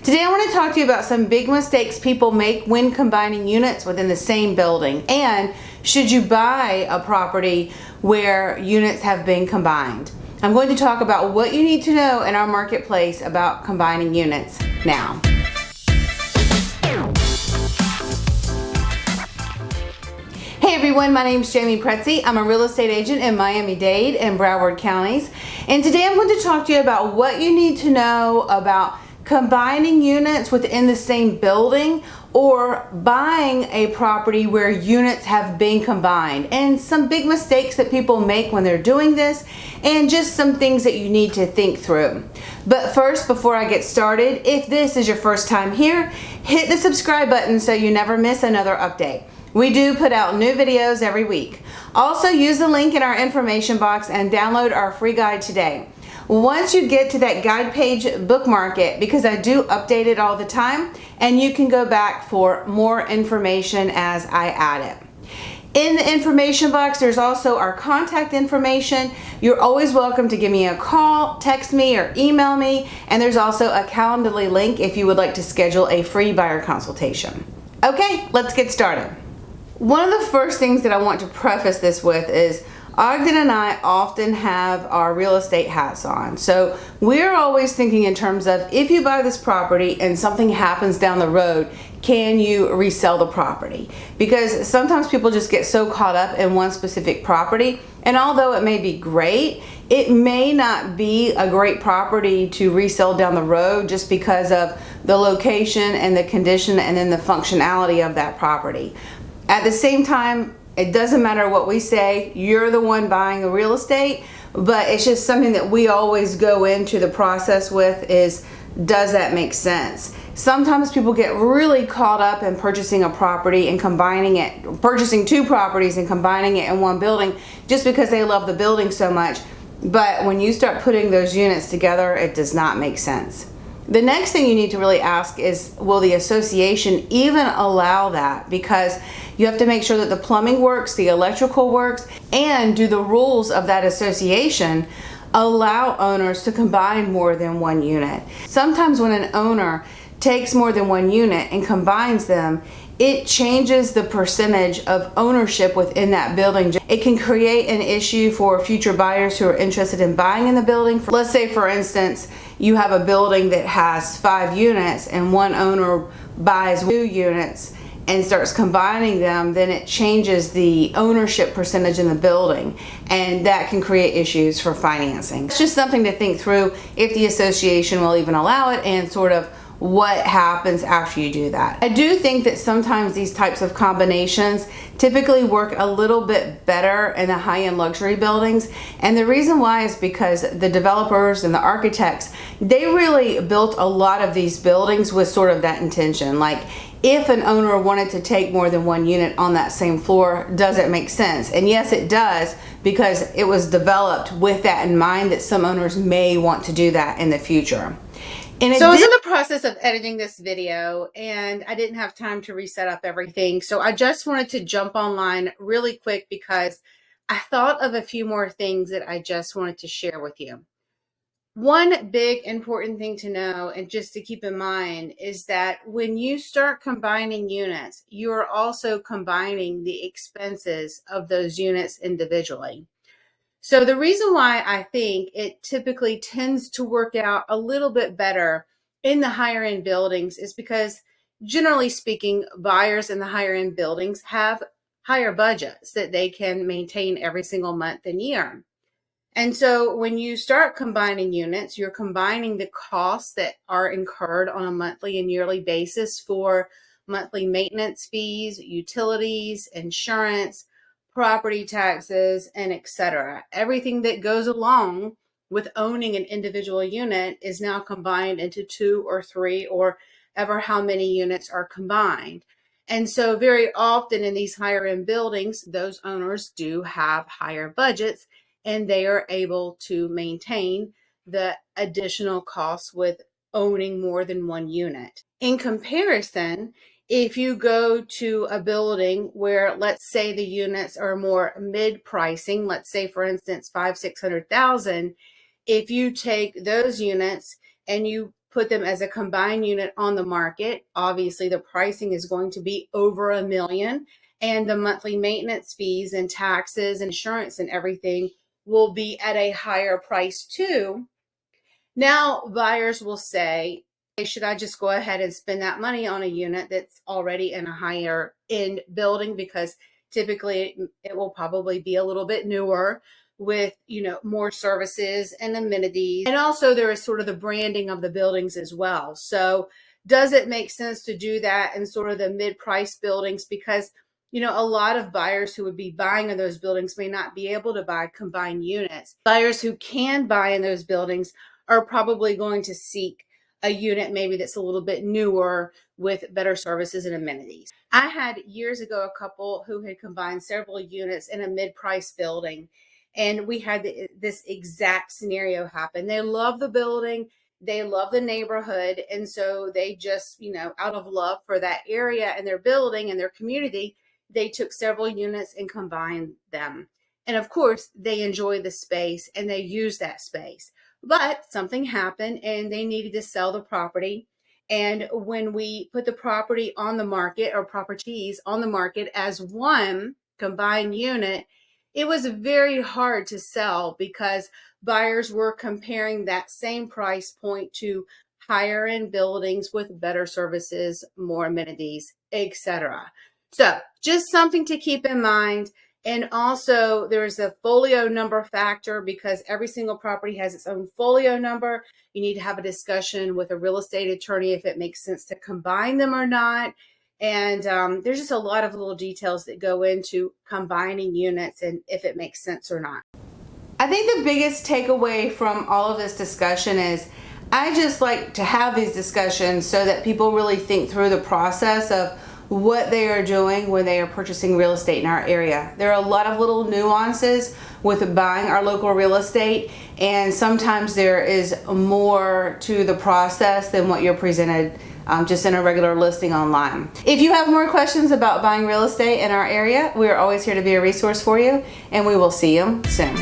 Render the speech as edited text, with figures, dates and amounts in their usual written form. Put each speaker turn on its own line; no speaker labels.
Today I want to talk to you about some big mistakes people make when combining units within the same building, and should you buy a property where units have been combined. I'm going to talk about what you need to know in our marketplace about combining units now. Hey everyone, my name is Jamey Prezzi. I'm a real estate agent in Miami-Dade and Broward counties, and today I'm going to talk to you about what you need to know about combining units within the same building or buying a property where units have been combined, and some big mistakes that people make when they're doing this, and just some things that you need to think through. But first, before I get started, if this is your first time here, hit the subscribe button so you never miss another update. We do put out new videos every week. Also, use the link in our information box and download our free guide today. Once you get to that guide page, bookmark it, because I do update it all the time, and you can go back for more information as I add it. In the information box, there's also our contact information. You're always welcome to give me a call, text me, or email me, and there's also a Calendly link if you would like to schedule a free buyer consultation. Okay, let's get started. One of the first things that I want to preface this with is Ognjen and I often have our real estate hats on. So we're always thinking in terms of, if you buy this property and something happens down the road, can you resell the property? Because sometimes people just get so caught up in one specific property, and although it may be great, it may not be a great property to resell down the road just because of the location and the condition and then the functionality of that property. At the same time, it doesn't matter what we say, you're the one buying the real estate, but it's just something that we always go into the process with is, does that make sense? Sometimes people get really caught up in purchasing a property and combining it, purchasing two properties and combining it in one building just because they love the building so much. But when you start putting those units together, it does not make sense. The next thing you need to really ask is, will the association even allow that? Because you have to make sure that the plumbing works, the electrical works, and do the rules of that association allow owners to combine more than one unit? Sometimes when an owner takes more than one unit and combines them, it changes the percentage of ownership within that building. It can create an issue for future buyers who are interested in buying in the building. Let's say, for instance, you have a building that has 5 units and one owner buys 2 units and starts combining them, then it changes the ownership percentage in the building, and that can create issues for financing. It's just something to think through if the association will even allow it, and sort of what happens after you do that. I do think that sometimes these types of combinations typically work a little bit better in the high-end luxury buildings, and the reason why is because the developers and the architects, they really built a lot of these buildings with sort of that intention. Like, if an owner wanted to take more than one unit on that same floor, does it make sense? And yes, it does, because it was developed with that in mind, that some owners may want to do that in the future. So I was in the process of editing this video, and I didn't have time to reset up everything. So I just wanted to jump online really quick because I thought of a few more things that I just wanted to share with you. One big important thing to know, and just to keep in mind, is that when you start combining units, you are also combining the expenses of those units individually. So the reason why I think it typically tends to work out a little bit better in the higher end buildings is because, generally speaking, buyers in the higher end buildings have higher budgets that they can maintain every single month and year. And so when you start combining units, you're combining the costs that are incurred on a monthly and yearly basis for monthly maintenance fees, utilities, insurance, property taxes, and etc. Everything that goes along with owning an individual unit is now combined into 2 or 3 or ever how many units are combined. And so very often in these higher end buildings, those owners do have higher budgets, and they are able to maintain the additional costs with owning more than one unit. In comparison, if you go to a building where, let's say, the units are more mid-pricing, let's say, for instance, $500,000-$600,000, if you take those units and you put them as a combined unit on the market, obviously the pricing is going to be over $1 million, and the monthly maintenance fees and taxes and insurance and everything will be at a higher price too. Now buyers will say, hey, should I just go ahead and spend that money on a unit that's already in a higher end building, because typically it will probably be a little bit newer with, more services and amenities. And also there is sort of the branding of the buildings as well. So does it make sense to do that in sort of the mid-price buildings? Because a lot of buyers who would be buying in those buildings may not be able to buy combined units. Buyers who can buy in those buildings are probably going to seek a unit maybe that's a little bit newer with better services and amenities. I had years ago a couple who had combined several units in a mid-price building, and we had this exact scenario happen. They love the building, they love the neighborhood, and so they just, out of love for that area and their building and their community, they took several units and combined them. And of course, they enjoy the space and they use that space. But something happened and they needed to sell the property. And when we put the property on the market, or properties on the market as one combined unit, it was very hard to sell because buyers were comparing that same price point to higher end buildings with better services, more amenities, etc. So just something to keep in mind. And also there's a folio number factor, because every single property has its own folio number. You need to have a discussion with a real estate attorney if it makes sense to combine them or not. And there's just a lot of little details that go into combining units and if it makes sense or not. I think the biggest takeaway from all of this discussion is I just like to have these discussions so that people really think through the process of what they are doing when they are purchasing real estate in our area. There are a lot of little nuances with buying our local real estate, and sometimes there is more to the process than what you're presented just in a regular listing online. If you have more questions about buying real estate in our area, we are always here to be a resource for you, and we will see you soon.